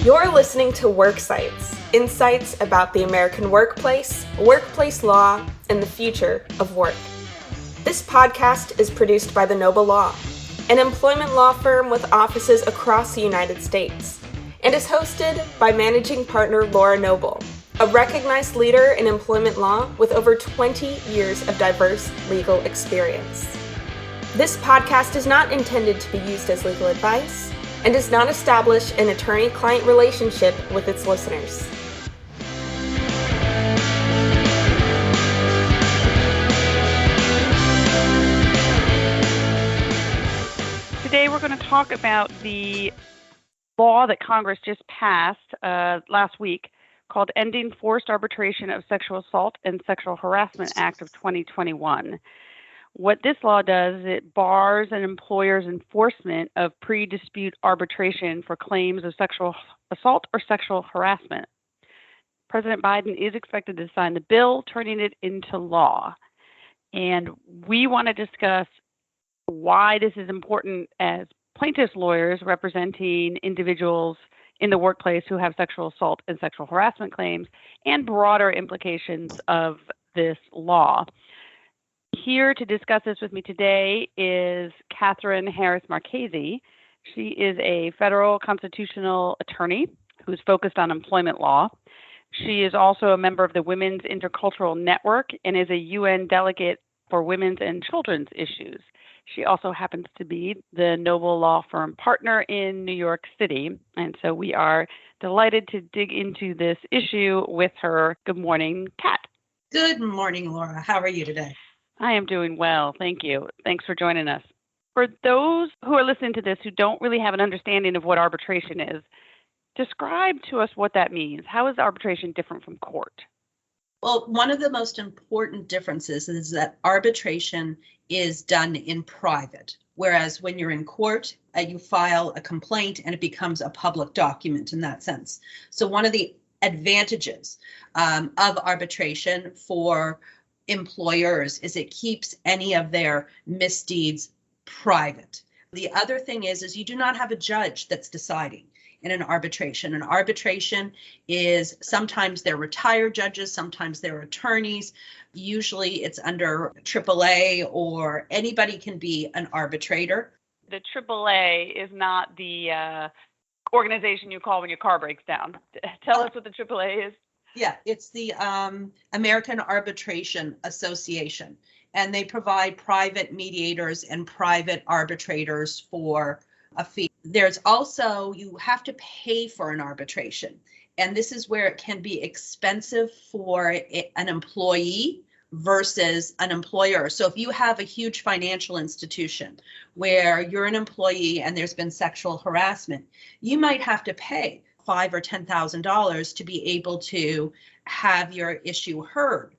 You're listening to Worksights, insights about the American workplace, workplace law, and the future of work. This podcast is produced by the Noble Law, an employment law firm with offices across the United States, and is hosted by managing partner Laura Noble, a recognized leader in employment law with over 20 years of diverse legal experience. This podcast is not intended to be used as legal advice and does not establish an attorney-client relationship with its listeners. Today we're going to talk about the law that Congress just passed last week called Ending Forced Arbitration of Sexual Assault and Sexual Harassment Act of 2021. What this law does is it bars an employer's enforcement of pre-dispute arbitration for claims of sexual assault or sexual harassment. President Biden is expected to sign the bill, turning it into law. And we want to discuss why this is important as plaintiffs' lawyers representing individuals in the workplace who have sexual assault and sexual harassment claims, and broader implications of this law. Here to discuss this with me today is Cathryn Harris-Marchesi. She is a federal constitutional attorney who's focused on employment law. She is also a member of the Women's Intercultural Network and is a UN delegate for women's and children's issues. She also happens to be the Noble Law Firm partner in New York City. And so we are delighted to dig into this issue with her. Good morning, Kat. Good morning, Laura. How are you today? I am doing well. Thank you. Thanks for joining us. For those who are listening to this who don't really have an understanding of what arbitration is, describe to us what that means. How is arbitration different from court? Well, one of the most important differences is that arbitration is done in private, whereas when you're in court, you file a complaint and it becomes a public document in that sense. So one of the advantages of arbitration for employers is it keeps any of their misdeeds private. The other thing is you do not have a judge that's deciding in an arbitration. An arbitration is sometimes they're retired judges, sometimes they're attorneys. Usually it's under AAA or anybody can be an arbitrator. The AAA is not the organization you call when your car breaks down. Tell us what the AAA is. Yeah, it's the American Arbitration Association, and they provide private mediators and private arbitrators for a fee. There's also, you have to pay for an arbitration, and this is where it can be expensive for an employee versus an employer. So if you have a huge financial institution where you're an employee and there's been sexual harassment, you might have to pay $5,000 or $10,000 to be able to have your issue heard.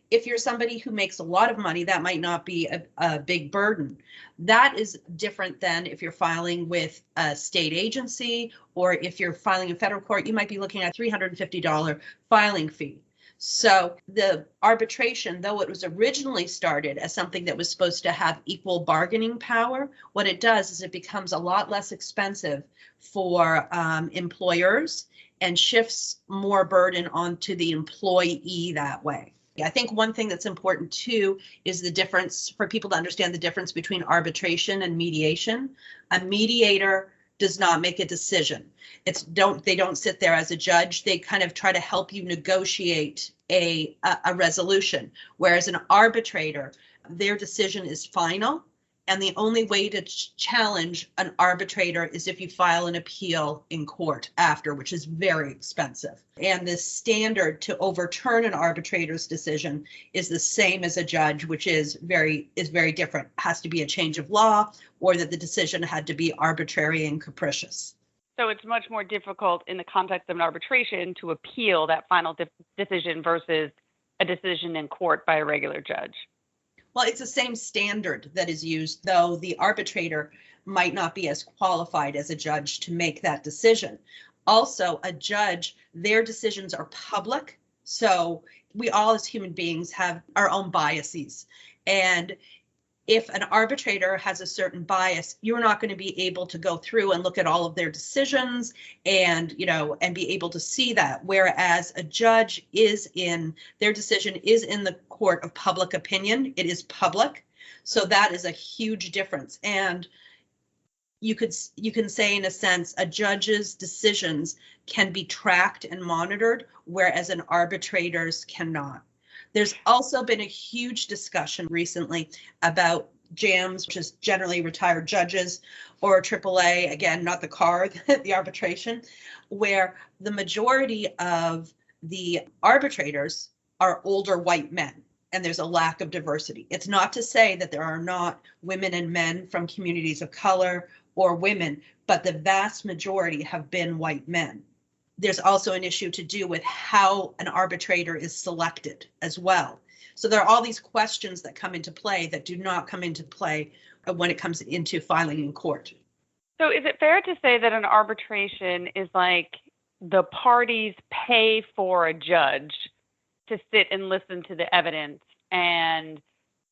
If you're somebody who makes a lot of money, that might not be a big burden. That is different than if you're filing with a state agency, or if you're filing in federal court, you might be looking at $350 filing fee. So the arbitration, though it was originally started as something that was supposed to have equal bargaining power, what it does is it becomes a lot less expensive for employers and shifts more burden onto the employee that way. I think one thing that's important too is the difference for people to understand the difference between arbitration and mediation. A mediator does not make a decision. They don't sit there as a judge. They kind of try to help you negotiate a resolution. Whereas an arbitrator, their decision is final. And the only way to challenge an arbitrator is if you file an appeal in court after, which is very expensive. And the standard to overturn an arbitrator's decision is the same as a judge, which is very different. It has to be a change of law, or that the decision had to be arbitrary and capricious. So it's much more difficult in the context of an arbitration to appeal that final decision versus a decision in court by a regular judge. Well, it's the same standard that is used, though the arbitrator might not be as qualified as a judge to make that decision. Also, a judge, their decisions are public. So we all as human beings have our own biases. And if an arbitrator has a certain bias, you're not going to be able to go through and look at all of their decisions and, and be able to see that. Whereas a judge their decision is in the court of public opinion. It is public. So that is a huge difference. And you can say, in a sense, a judge's decisions can be tracked and monitored, whereas an arbitrator's cannot. There's also been a huge discussion recently about JAMS, which is generally retired judges, or AAA, again, not the car, the arbitration, where the majority of the arbitrators are older white men, and there's a lack of diversity. It's not to say that there are not women and men from communities of color or women, but the vast majority have been white men. There's also an issue to do with how an arbitrator is selected as well. So there are all these questions that come into play that do not come into play when it comes into filing in court. So is it fair to say that an arbitration is like the parties pay for a judge to sit and listen to the evidence, and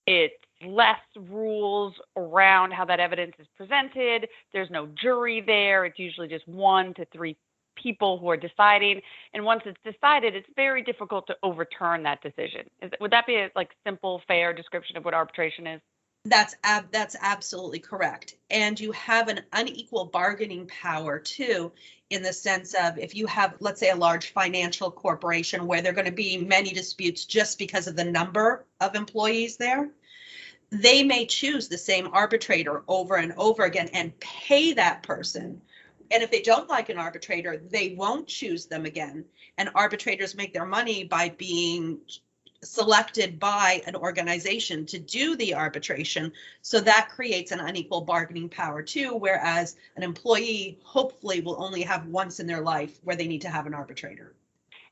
it's less rules around how that evidence is presented? There's no jury there. It's usually just 1 to 3 people who are deciding, and once it's decided, it's very difficult to overturn that decision. Would that be a simple, fair description of what arbitration is? That's absolutely correct. And you have an unequal bargaining power too, in the sense of, if you have, let's say, a large financial corporation where there are going to be many disputes just because of the number of employees there, they may choose the same arbitrator over and over again and pay that person. And if they don't like an arbitrator, they won't choose them again. And arbitrators make their money by being selected by an organization to do the arbitration. So that creates an unequal bargaining power too, whereas an employee hopefully will only have once in their life where they need to have an arbitrator.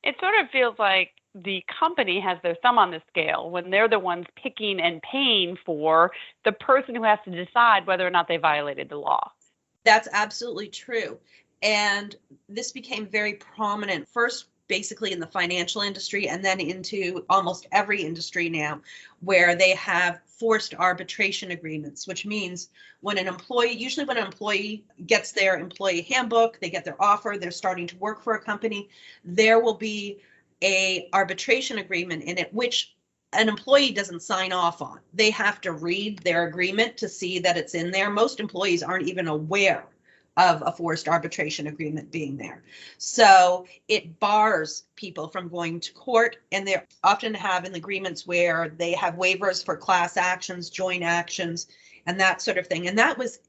It sort of feels like the company has their thumb on the scale when they're the ones picking and paying for the person who has to decide whether or not they violated the law. That's absolutely true. And this became very prominent first, basically in the financial industry, and then into almost every industry now, where they have forced arbitration agreements, which means when an employee gets their employee handbook, they get their offer, they're starting to work for a company, there will be a arbitration agreement in it, which an employee doesn't sign off on. They have to read their agreement to see that it's in there. Most employees aren't even aware of a forced arbitration agreement being there. So it bars people from going to court, and they often have in agreements where they have waivers for class actions, joint actions, and that sort of thing. And that was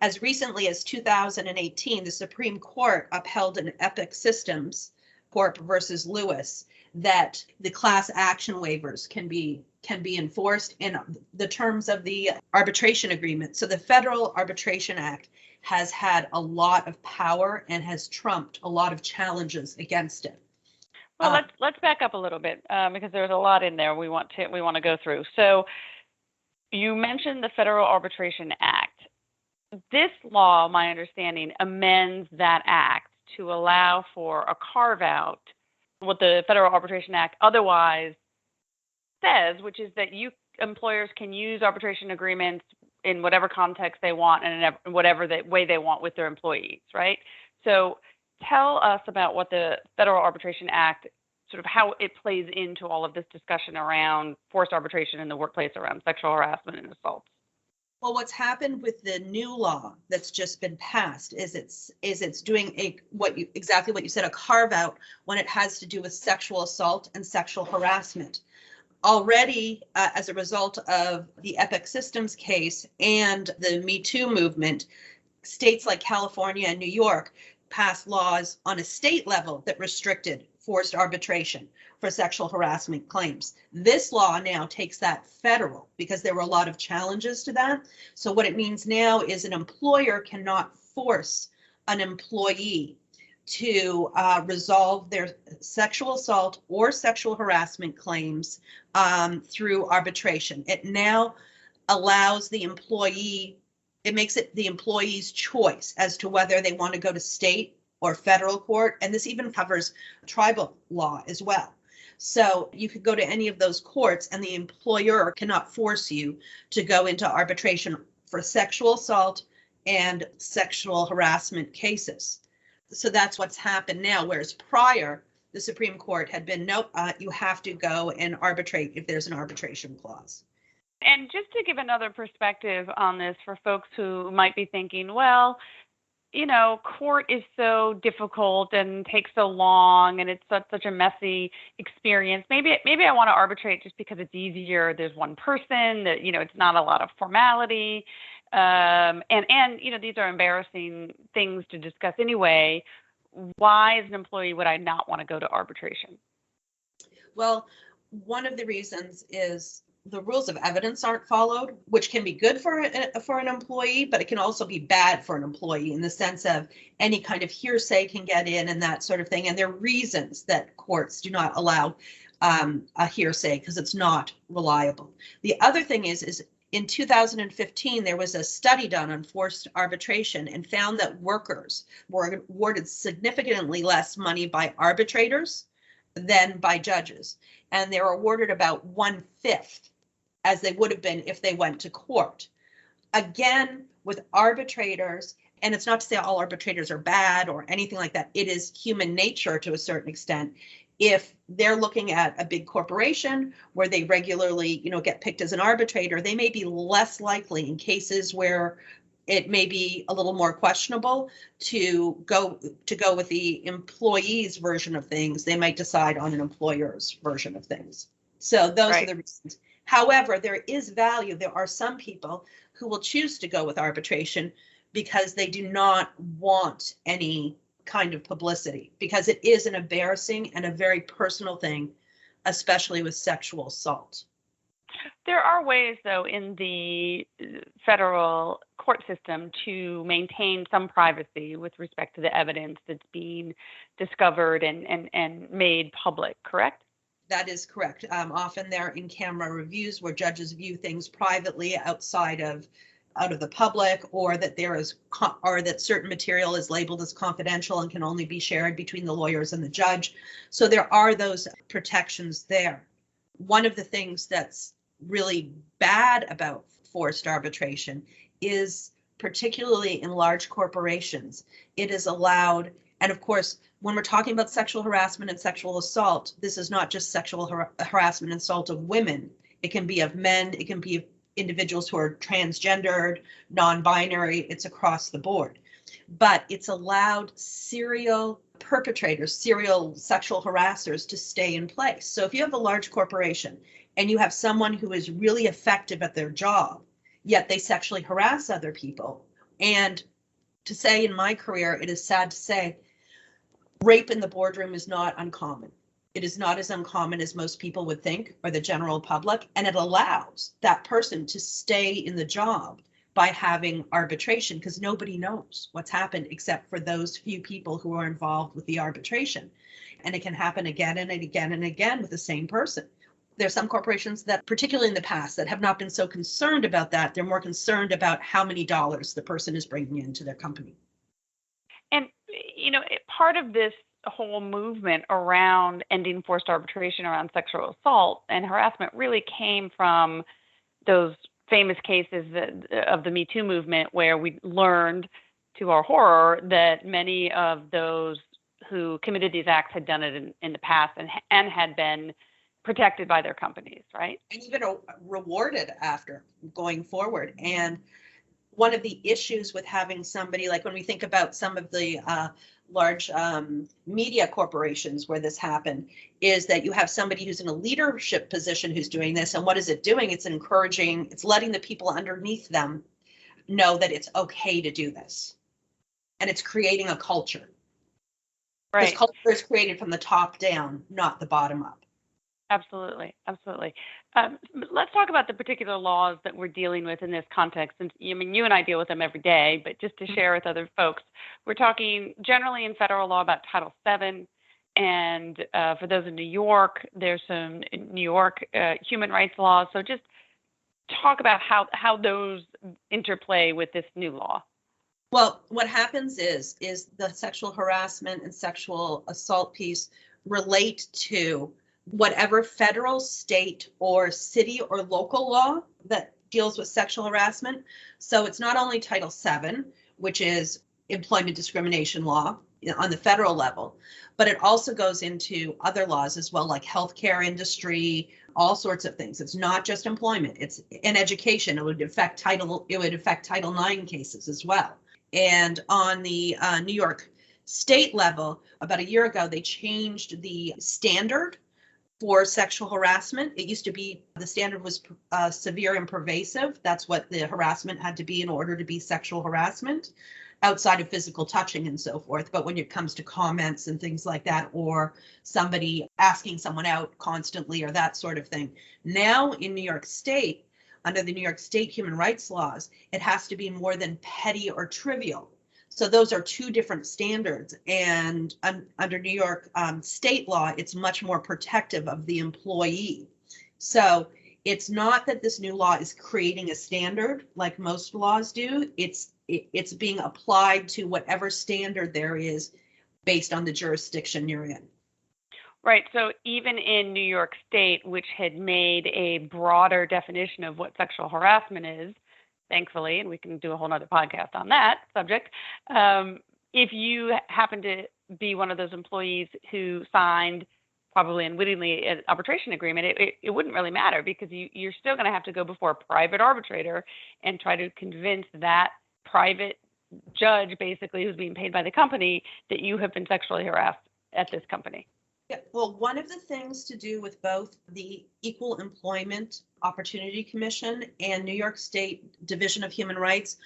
as recently as 2018, the Supreme Court upheld an Epic Systems Corp versus Lewis that the class action waivers can be enforced in the terms of the arbitration agreement. So the Federal Arbitration Act has had a lot of power and has trumped a lot of challenges against it. Well, let's back up a little bit because there's a lot in there we want to go through. So you mentioned the Federal Arbitration Act. This law, my understanding, amends that act to allow for a carve-out, what the Federal Arbitration Act otherwise says, which is that employers can use arbitration agreements in whatever context they want and in whatever way they want with their employees, right? So tell us about what the Federal Arbitration Act, sort of how it plays into all of this discussion around forced arbitration in the workplace around sexual harassment and assault. Well, what's happened with the new law that's just been passed is it's doing exactly what you said, a carve out when it has to do with sexual assault and sexual harassment. Already, as a result of the Epic Systems case and the Me Too movement, states like California and New York passed laws on a state level that restricted forced arbitration for sexual harassment claims. This law now takes that federal because there were a lot of challenges to that. So what it means now is an employer cannot force an employee to resolve their sexual assault or sexual harassment claims through arbitration. It now allows the employee, it makes it the employee's choice as to whether they want to go to state or federal court. And this even covers tribal law as well. So you could go to any of those courts and the employer cannot force you to go into arbitration for sexual assault and sexual harassment cases. So that's what's happened now, whereas prior, the Supreme Court had been, nope, you have to go and arbitrate if there's an arbitration clause. And just to give another perspective on this for folks who might be thinking, well, court is so difficult and takes so long and it's such a messy experience. Maybe I want to arbitrate just because it's easier. There's one person that, it's not a lot of formality. And these are embarrassing things to discuss anyway. Why, as an employee, would I not want to go to arbitration? Well, one of the reasons is the rules of evidence aren't followed, which can be good for an employee, but it can also be bad for an employee in the sense of any kind of hearsay can get in and that sort of thing. And there are reasons that courts do not allow a hearsay because it's not reliable. The other thing is in 2015, there was a study done on forced arbitration and found that workers were awarded significantly less money by arbitrators than by judges. And they were awarded about 1/5 as they would have been if they went to court. Again, with arbitrators, and it's not to say all arbitrators are bad or anything like that, it is human nature to a certain extent. If they're looking at a big corporation where they regularly, get picked as an arbitrator, they may be less likely in cases where it may be a little more questionable to go with the employee's version of things. They might decide on an employer's version of things. So those Right. are the reasons. However, there is value. There are some people who will choose to go with arbitration because they do not want any kind of publicity, because it is an embarrassing and a very personal thing, especially with sexual assault. There are ways, though, in the federal court system to maintain some privacy with respect to the evidence that's being discovered and made public, correct? That is correct. Often they're in-camera reviews where judges view things privately out of the public, or that that certain material is labeled as confidential and can only be shared between the lawyers and the judge. So there are those protections there. One of the things that's really bad about forced arbitration is, particularly in large corporations, it is allowed, and of course, when we're talking about sexual harassment and sexual assault, this is not just sexual harassment and assault of women. It can be of men, it can be of individuals who are transgendered, non-binary, it's across the board. But it's allowed serial perpetrators, serial sexual harassers to stay in place. So if you have a large corporation and you have someone who is really effective at their job, yet they sexually harass other people, and to say in my career, it is sad to say, rape in the boardroom is not uncommon. It is not as uncommon as most people would think, or the general public, and it allows that person to stay in the job by having arbitration, because nobody knows what's happened except for those few people who are involved with the arbitration. And it can happen again and again and again with the same person. There are some corporations that, particularly in the past, that have not been so concerned about that. They're more concerned about how many dollars the person is bringing into their company. And, part of this whole movement around ending forced arbitration around sexual assault and harassment really came from those famous cases of the Me Too movement, where we learned to our horror that many of those who committed these acts had done it in the past and had been protected by their companies, right? And even rewarded after going forward. And one of the issues with having somebody, like when we think about some of the large media corporations where this happened, is that you have somebody who's in a leadership position who's doing this. And what is it doing? It's encouraging, it's letting the people underneath them know that it's okay to do this. And it's creating a culture. Right. This culture is created from the top down, not the bottom up. Absolutely. Let's talk about the particular laws that we're dealing with in this context. And you and I deal with them every day, but just to share with other folks, we're talking generally in federal law about Title VII. And for those in New York, there's some New York human rights laws. So just talk about how those interplay with this new law. Well, what happens is the sexual harassment and sexual assault piece relate to whatever federal, state, or city or local law that deals with sexual harassment. So it's not only Title VII, which is employment discrimination law on the federal level, but it also goes into other laws as well, like healthcare industry, all sorts of things. It's not just employment, it's in education. It would affect Title IX cases as well. And on the New York state level, about a year ago, they changed the standard for sexual harassment. It used to be the standard was severe and pervasive. That's what the harassment had to be in order to be sexual harassment, outside of physical touching and so forth. But when it comes to comments and things like that, or somebody asking someone out constantly or that sort of thing, now in New York State, under the New York State human rights laws, it has to be more than petty or trivial. So those are two different standards. And under New York state law, it's much more protective of the employee. So it's not that this new law is creating a standard like most laws do. It's being applied to whatever standard there is based on the jurisdiction you're in. Right. So even in New York State, which had made a broader definition of what sexual harassment is, thankfully, and we can do a whole nother podcast on that subject, if you happen to be one of those employees who signed, probably unwittingly, an arbitration agreement, it wouldn't really matter, because you're still going to have to go before a private arbitrator and try to convince that private judge, basically, who's being paid by the company, that you have been sexually harassed at this company. Yeah, well, one of the things to do with both the Equal Employment Opportunity Commission and New York State Division of Human Rights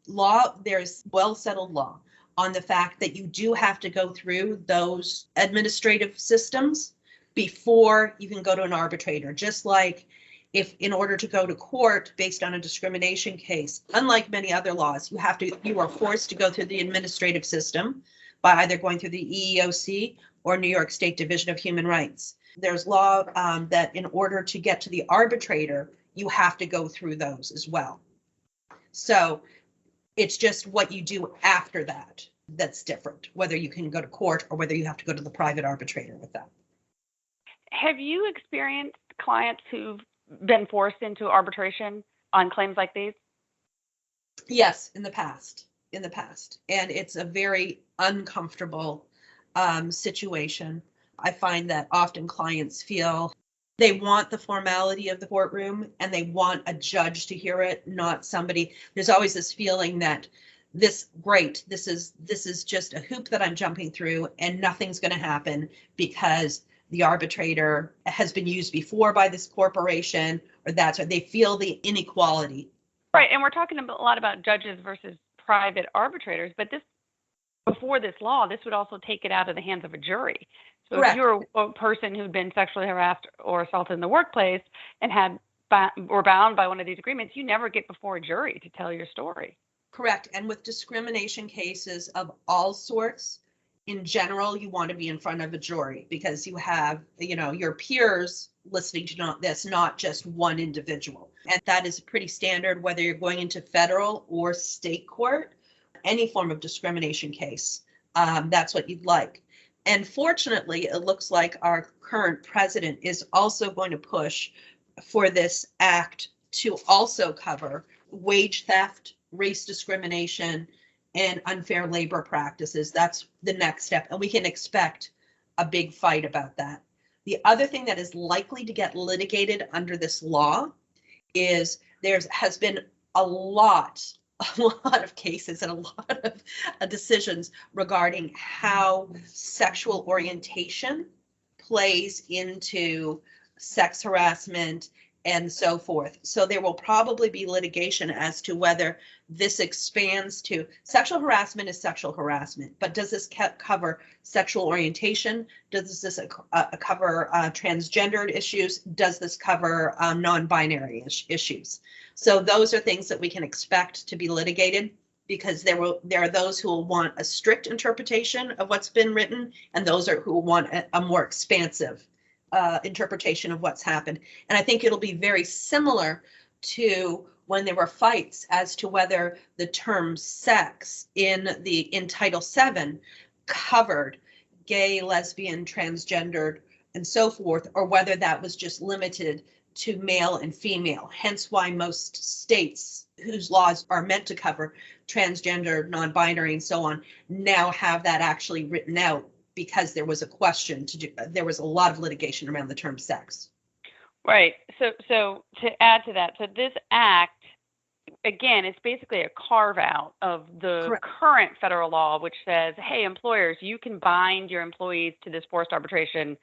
law, there's well-settled law on the fact that you do have to go through those administrative systems before you can go to an arbitrator. Just like if in order to go to court based on a discrimination case, unlike many other laws, you are forced to go through the administrative system by either going through the EEOC or New York State Division of Human Rights. There's law that in order to get to the arbitrator, you have to go through those as well. So it's just what you do after that that's different, whether you can go to court or whether you have to go to the private arbitrator with that. Have you experienced clients who've been forced into arbitration on claims like these? Yes, in the past. And it's a very uncomfortable situation. I find that often clients feel they want the formality of the courtroom and they want a judge to hear it, not somebody. There's always this feeling that this is just a hoop that I'm jumping through and nothing's going to happen because the arbitrator has been used before by this corporation, or that's what they feel, the inequality. Right. And we're talking a lot about judges versus private arbitrators, but before this law, this would also take it out of the hands of a jury. So Correct. If you're a person who'd been sexually harassed or assaulted in the workplace and were bound by one of these agreements, you never get before a jury to tell your story. Correct. And with discrimination cases of all sorts, in general, you want to be in front of a jury because you have, your peers listening to this, not just one individual. And that is pretty standard, whether you're going into federal or state court, any form of discrimination case. That's what you'd like. And fortunately, it looks like our current president is also going to push for this act to also cover wage theft, race discrimination, and unfair labor practices. That's the next step. And we can expect a big fight about that. The other thing that is likely to get litigated under this law is has been a lot of cases and a lot of decisions regarding how sexual orientation plays into sex harassment and so forth. So there will probably be litigation as to whether this expands to sexual harassment is sexual harassment, but does this cover sexual orientation? Does this cover transgendered issues? Does this cover non-binary issues? So those are things that we can expect to be litigated, because there are those who will want a strict interpretation of what's been written, and those who want a more expansive interpretation of what's happened. And I think it'll be very similar to when there were fights as to whether the term sex in Title VII covered gay, lesbian, transgendered and so forth, or whether that was just limited to male and female. Hence why most states whose laws are meant to cover transgender, non-binary, and so on, now have that actually written out, because there was a question to do, there was a lot of litigation around the term sex. Right. So to add to that, so this act, again, it's basically a carve out of the Correct. current federal law, which says, hey, employers, you can bind your employees to this forced arbitration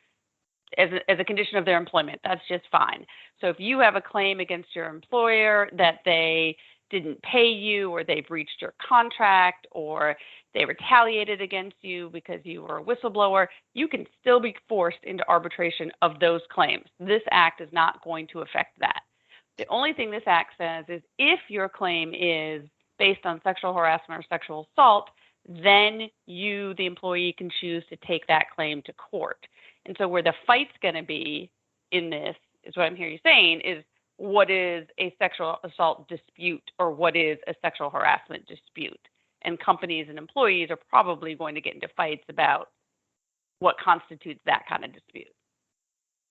as a condition of their employment. That's just fine. So if you have a claim against your employer that they didn't pay you, or they breached your contract, or they retaliated against you because you were a whistleblower, you can still be forced into arbitration of those claims. This act is not going to affect that. The only thing this act says is if your claim is based on sexual harassment or sexual assault, then you, the employee, can choose to take that claim to court. And so where the fight's going to be in this is what I'm hearing you saying is, what is a sexual assault dispute, or what is a sexual harassment dispute? And companies and employees are probably going to get into fights about what constitutes that kind of dispute.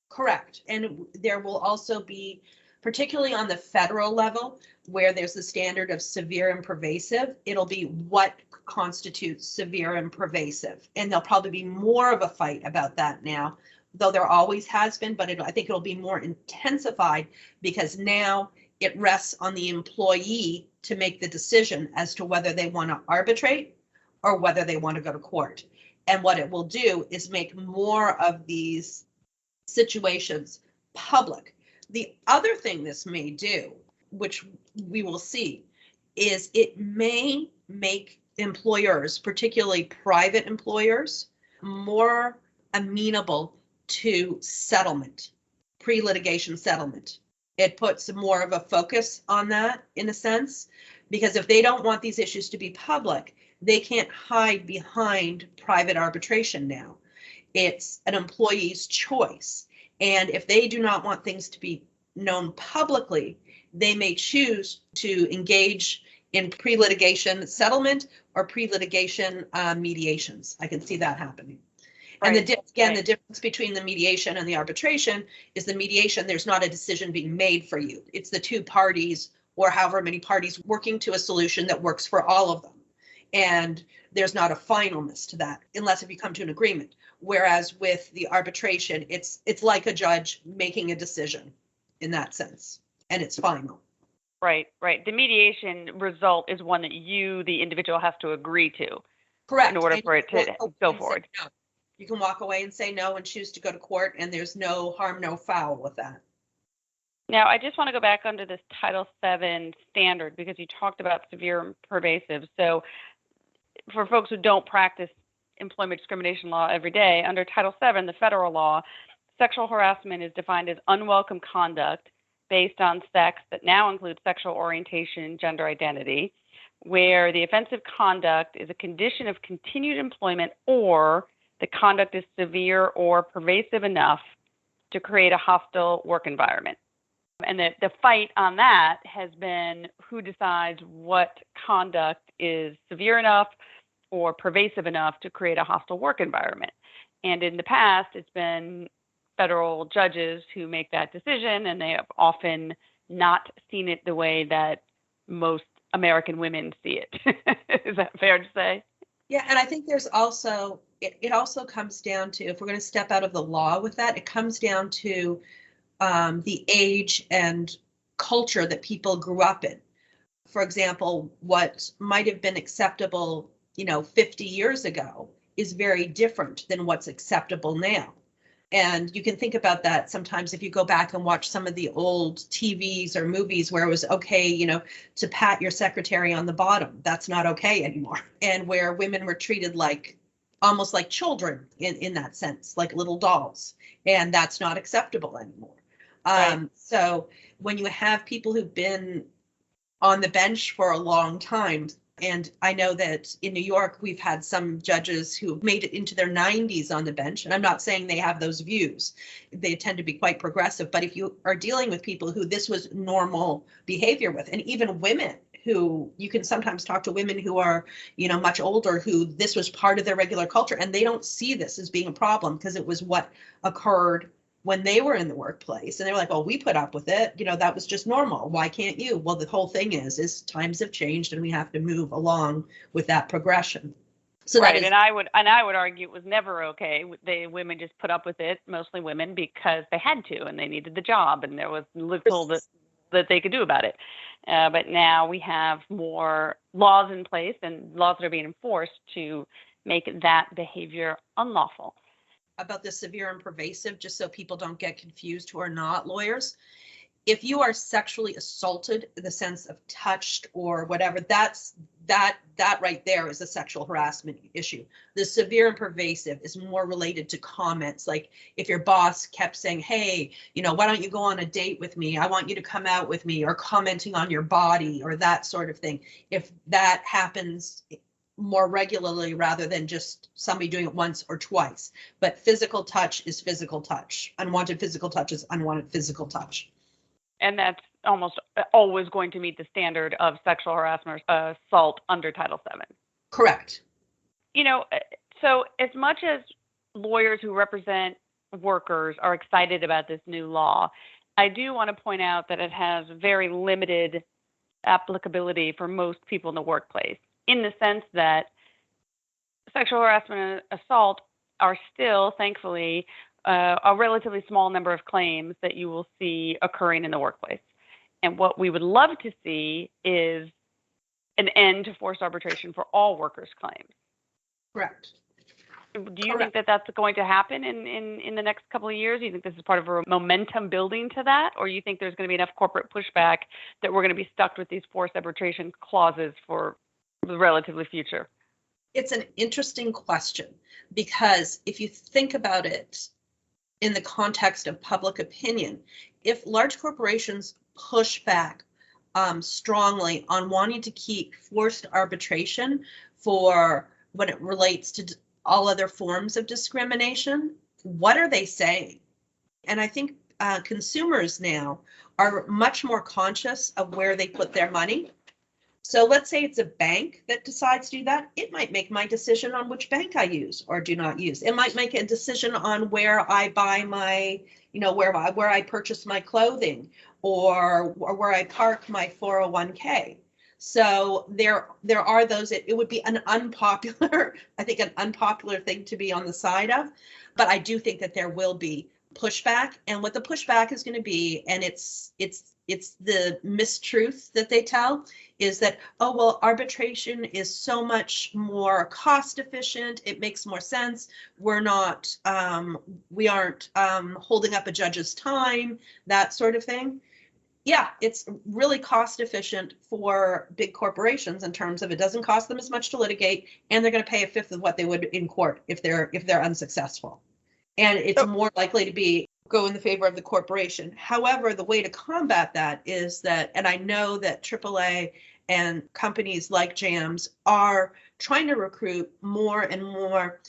Correct. And there will also be, particularly on the federal level, where there's the standard of severe and pervasive, it'll be what constitutes severe and pervasive. And there'll probably be more of a fight about that now, though there always has been, but I think it'll be more intensified, because now it rests on the employee to make the decision as to whether they want to arbitrate or whether they want to go to court. And what it will do is make more of these situations public. The other thing this may do, which we will see, is it may make employers, particularly private employers, more amenable to settlement, pre-litigation settlement. It puts more of a focus on that, in a sense, because if they don't want these issues to be public, they can't hide behind private arbitration now. It's an employee's choice. And if they do not want things to be known publicly, they may choose to engage in pre-litigation settlement or pre-litigation mediations. I can see that happening. Right. And the difference between the mediation and the arbitration is the mediation, there's not a decision being made for you. It's the two parties, or however many parties, working to a solution that works for all of them. And there's not a finalness to that, unless if you come to an agreement. Whereas with the arbitration, it's like a judge making a decision in that sense, and it's final. Right. The mediation result is one that you, the individual, has to agree to. Correct. In order for it to go forward. No. You can walk away and say no and choose to go to court, and there's no harm, no foul with that. Now, I just want to go back under this Title VII standard, because you talked about severe and pervasive. So for folks who don't practice employment discrimination law every day, under Title VII, the federal law, sexual harassment is defined as unwelcome conduct based on sex that now includes sexual orientation, gender identity, where the offensive conduct is a condition of continued employment, or the conduct is severe or pervasive enough to create a hostile work environment. And the fight on that has been who decides what conduct is severe enough or pervasive enough to create a hostile work environment. And in the past, it's been federal judges who make that decision, and they have often not seen it the way that most American women see it. Is that fair to say? Yeah, and I think there's also, it also comes down to, if we're going to step out of the law with that, it comes down to the age and culture that people grew up in. For example, what might have been acceptable, 50 years ago is very different than what's acceptable now. And you can think about that sometimes if you go back and watch some of the old TVs or movies where it was okay, to pat your secretary on the bottom. That's not okay anymore. And where women were treated like almost like children in that sense, like little dolls. And that's not acceptable anymore. Right. So when you have people who've been on the bench for a long time, and I know that in New York, we've had some judges who made it into their 90s on the bench. And I'm not saying they have those views. They tend to be quite progressive. But if you are dealing with people who this was normal behavior with, and even women who you can sometimes talk to women who are, much older, who this was part of their regular culture, and they don't see this as being a problem because it was what occurred when they were in the workplace. And they're like, oh, we put up with it. That was just normal. Why can't you? Well, the whole thing is times have changed and we have to move along with that progression. So right, and I would argue it was never okay. Women just put up with it, mostly women, because they had to and they needed the job, and there was little that they could do about it. But now we have more laws in place and laws that are being enforced to make that behavior unlawful. About the severe and pervasive, just so people don't get confused who are not lawyers. If you are sexually assaulted in the sense of touched or whatever, that right there is a sexual harassment issue. The severe and pervasive is more related to comments. Like if your boss kept saying, hey, why don't you go on a date with me? I want you to come out with me, or commenting on your body or that sort of thing. If that happens more regularly rather than just somebody doing it once or twice. But physical touch is physical touch. Unwanted physical touch is unwanted physical touch. And that's almost always going to meet the standard of sexual harassment or assault under Title VII. Correct. So as much as lawyers who represent workers are excited about this new law, I do want to point out that it has very limited applicability for most people in the workplace, in the sense that sexual harassment and assault are still, thankfully, a relatively small number of claims that you will see occurring in the workplace. And what we would love to see is an end to forced arbitration for all workers' claims. Correct. Do you think that that's going to happen in the next couple of years? Do you think this is part of a momentum building to that? Or you think there's going to be enough corporate pushback that we're going to be stuck with these forced arbitration clauses for the relatively future? It's an interesting question, because if you think about it in the context of public opinion, if large corporations push back strongly on wanting to keep forced arbitration for when it relates to all other forms of discrimination, what are they saying? And I think consumers now are much more conscious of where they put their money. So let's say it's a bank that decides to do that. It might make my decision on which bank I use or do not use. It might make a decision on where I buy my, where I purchase my clothing, or where I park my 401k. So there are those, it would be an unpopular, I think an unpopular thing to be on the side of, but I do think that there will be pushback, and what the pushback is going to be, and it's the mistruth that they tell, is that, oh, well, arbitration is so much more cost efficient. It makes more sense. We aren't holding up a judge's time, that sort of thing. Yeah, it's really cost efficient for big corporations in terms of it doesn't cost them as much to litigate, and they're going to pay a fifth of what they would in court if they're unsuccessful. And it's more likely to go in the favor of the corporation. However, the way to combat that is that, and I know that AAA and companies like JAMS are trying to recruit more and more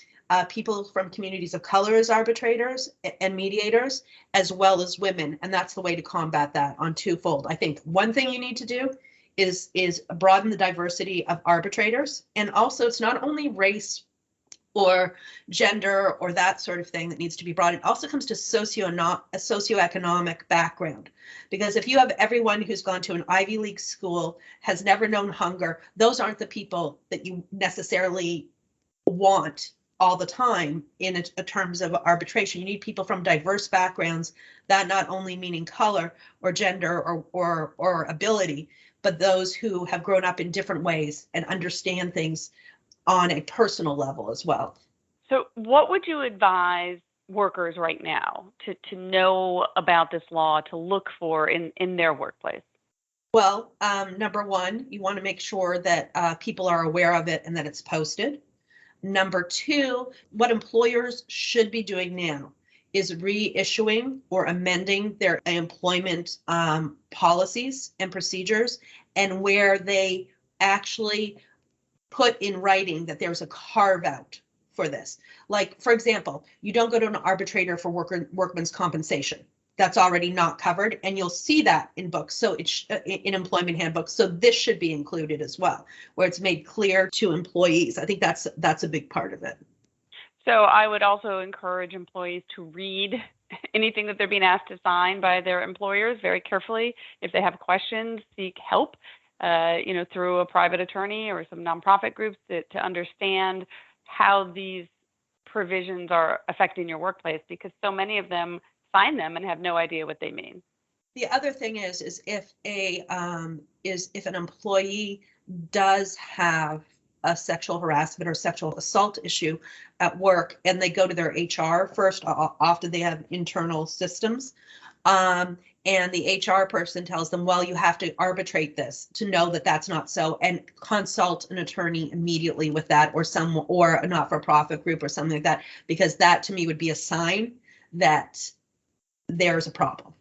people from communities of color as arbitrators and mediators, as well as women. And that's the way to combat that on twofold. I think one thing you need to do is broaden the diversity of arbitrators. And also, it's not only race or gender or that sort of thing that needs to be brought in. It also comes to socioeconomic background, because if you have everyone who's gone to an Ivy League school, has never known hunger, those aren't the people that you necessarily want all the time in terms of arbitration. You need people from diverse backgrounds, that not only meaning color or gender or ability, but those who have grown up in different ways and understand things on a personal level as well. So what would you advise workers right now to know about this law, to look for in their workplace? Well, number one, you want to make sure that people are aware of it and that it's posted. Number two, what employers should be doing now is reissuing or amending their employment policies and procedures, and where they actually put in writing that there's a carve out for this. Like, for example, you don't go to an arbitrator for workman's compensation. that's already not covered, and you'll see that in books. So it's in employment handbooks. So this should be included as well, where it's made clear to employees. I think that's a big part of it. So I would also encourage employees to read anything that they're being asked to sign by their employers very carefully. If they have questions, seek help, through a private attorney or some nonprofit groups to understand how these provisions are affecting your workplace, because so many of them sign them and have no idea what they mean. The other thing is if an employee does have a sexual harassment or sexual assault issue at work, and they go to their HR first, often they have internal systems, and the HR person tells them, well, you have to arbitrate this to know that that's not so, and consult an attorney immediately with that, or a not-for-profit group or something like that, because that to me would be a sign that there's a problem.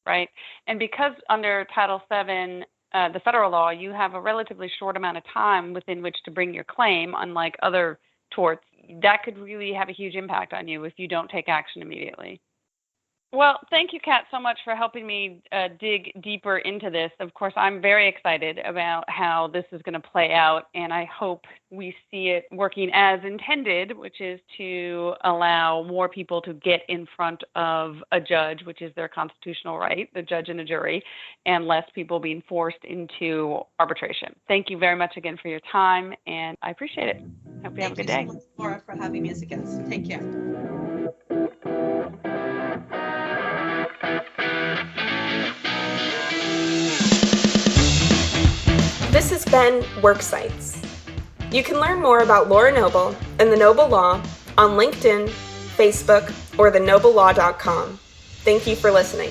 Right. And because under Title VII, the federal law, you have a relatively short amount of time within which to bring your claim, unlike other torts, that could really have a huge impact on you if you don't take action immediately. Well, thank you, Kat, so much for helping me dig deeper into this. Of course, I'm very excited about how this is going to play out, and I hope we see it working as intended, which is to allow more people to get in front of a judge, which is their constitutional right, the judge and a jury, and less people being forced into arbitration. Thank you very much again for your time, and I appreciate it. Hope you have a good day. Thank you so much, Laura, for having me as a guest. Take care. This has been Worksights. You can learn more about Laura Noble and the Noble Law on LinkedIn, Facebook, or thenoblelaw.com. Thank you for listening.